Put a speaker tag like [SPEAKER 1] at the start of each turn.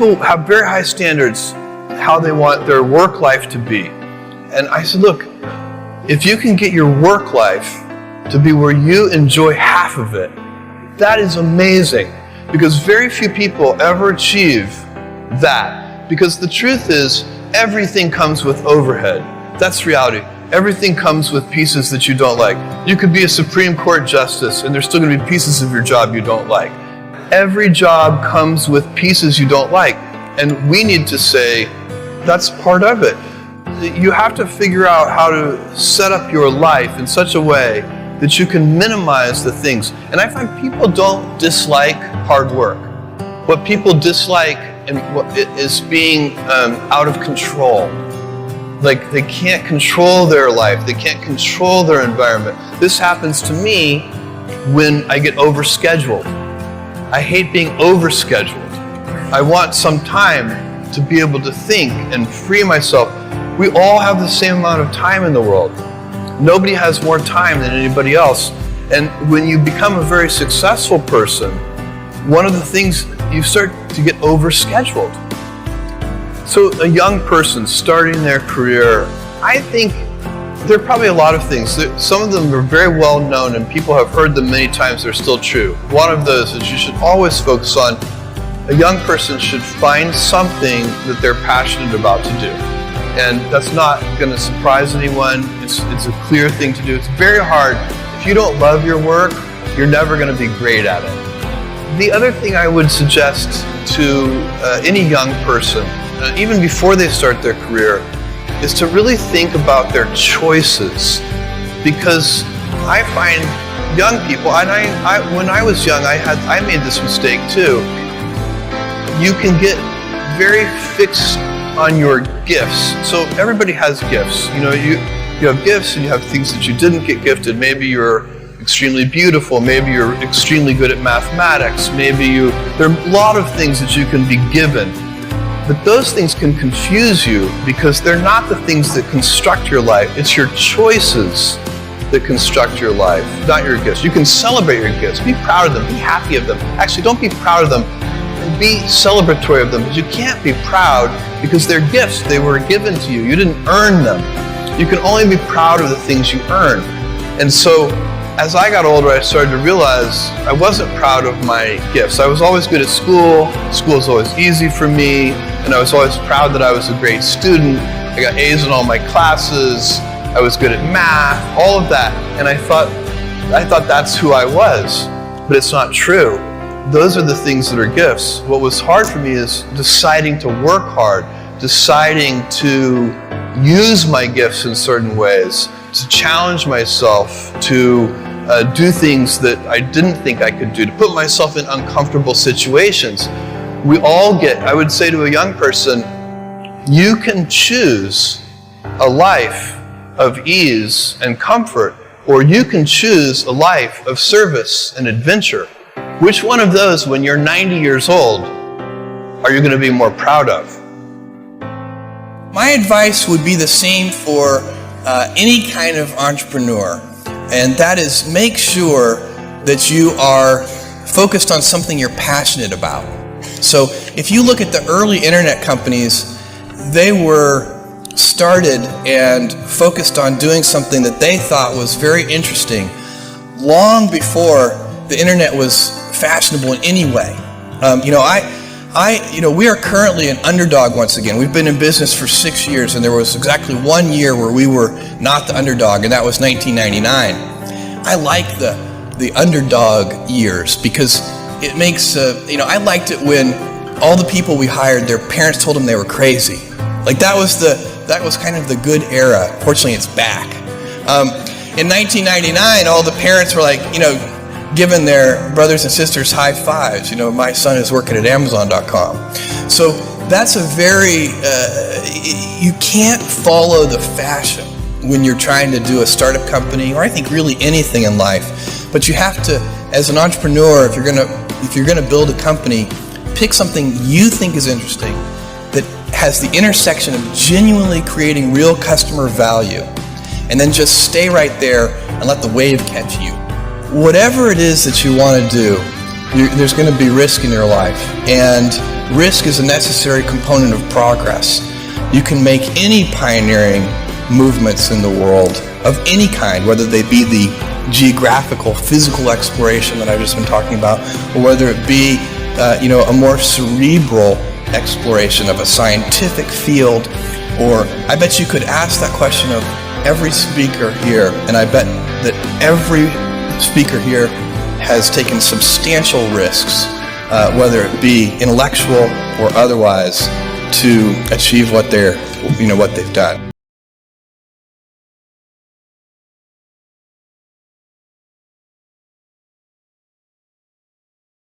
[SPEAKER 1] People have very high standards how they want their work life to be. And I said, look, if you can get your work life to be where you enjoy half of it, that is amazing. Because very few people ever achieve that. Because the truth is, everything comes with overhead. That's reality. Everything comes with pieces that you don't like. You could be a Supreme Court justice and there's still going to be pieces of your job you don't like. Every job comes with pieces you don't like. And we need to say, that's part of it. You have to figure out how to set up your life in such a way that you can minimize the things. And I find people don't dislike hard work. What people dislike is being out of control. Like they can't control their life, they can't control their environment. This happens to me when I get overscheduled. I hate being overscheduled. I want some time to be able to think and free myself. We all have the same amount of time in the world. Nobody has more time than anybody else. And when you become a very successful person, one of the things, you start to get overscheduled. So a young person starting their career, I think there are probably a lot of things. Some of them are very well known and people have heard them many times, they're still true. One of those is you should always focus on, a young person should find something that they're passionate about to do. And that's not going to surprise anyone. It's a clear thing to do. It's very hard. If you don't love your work, you're never going to be great at it. The other thing I would suggest to any young person, even before they start their career, is to really think about their choices. Because I find young people, and when I was young, I made this mistake too. You can get very fixed on your gifts. So everybody has gifts. You know, you have gifts and you have things that you didn't get gifted. Maybe you're extremely beautiful. Maybe you're extremely good at mathematics. There are a lot of things that you can be given. But those things can confuse you because they're not the things that construct your life. It's your choices that construct your life, not your gifts. You can celebrate your gifts. Be proud of them. Be happy of them. Actually, don't be proud of them. Be celebratory of them, but you can't be proud because they're gifts. They were given to you. You didn't earn them. You can only be proud of the things you earn. And so as I got older, I started to realize I wasn't proud of my gifts. I was always good at school. School was always easy for me. And I was always proud that I was a great student. I got A's in all my classes. I was good at math, all of that. And I thought that's who I was. But it's not true. Those are the things that are gifts. What was hard for me is deciding to work hard, deciding to use my gifts in certain ways, to challenge myself, to do things that I didn't think I could do, to put myself in uncomfortable situations. We all I would say to a young person, you can choose a life of ease and comfort, or you can choose a life of service and adventure. Which one of those, when you're 90 years old, are you going to be more proud of?
[SPEAKER 2] My advice would be the same for any kind of entrepreneur, and that is make sure that you are focused on something you're passionate about. So if you look at the early internet companies, they were started and focused on doing something that they thought was very interesting long before the internet was fashionable in any way. We are currently an underdog once again. We've been in business for 6 years, and there was exactly 1 year where we were not the underdog, and that was 1999. I like the underdog years because it makes, I liked it when all the people we hired, their parents told them they were crazy. Like that was kind of the good era. Fortunately, it's back. In 1999, all the parents were like, giving their brothers and sisters high fives. My son is working at Amazon.com. So that's a very, you can't follow the fashion when you're trying to do a startup company, or I think really anything in life. But you have to, as an entrepreneur, if you're gonna build a company, pick something you think is interesting that has the intersection of genuinely creating real customer value, and then just stay right there and let the wave catch you. Whatever it is that you want to do, there's going to be risk in your life, and risk is a necessary component of progress. You can make any pioneering movements in the world of any kind, whether they be the geographical, physical exploration that I've just been talking about, or whether it be a more cerebral exploration of a scientific field. Or I bet you could ask that question of every speaker here, and I bet that every speaker here has taken substantial risks, whether it be intellectual or otherwise, to achieve what they've done.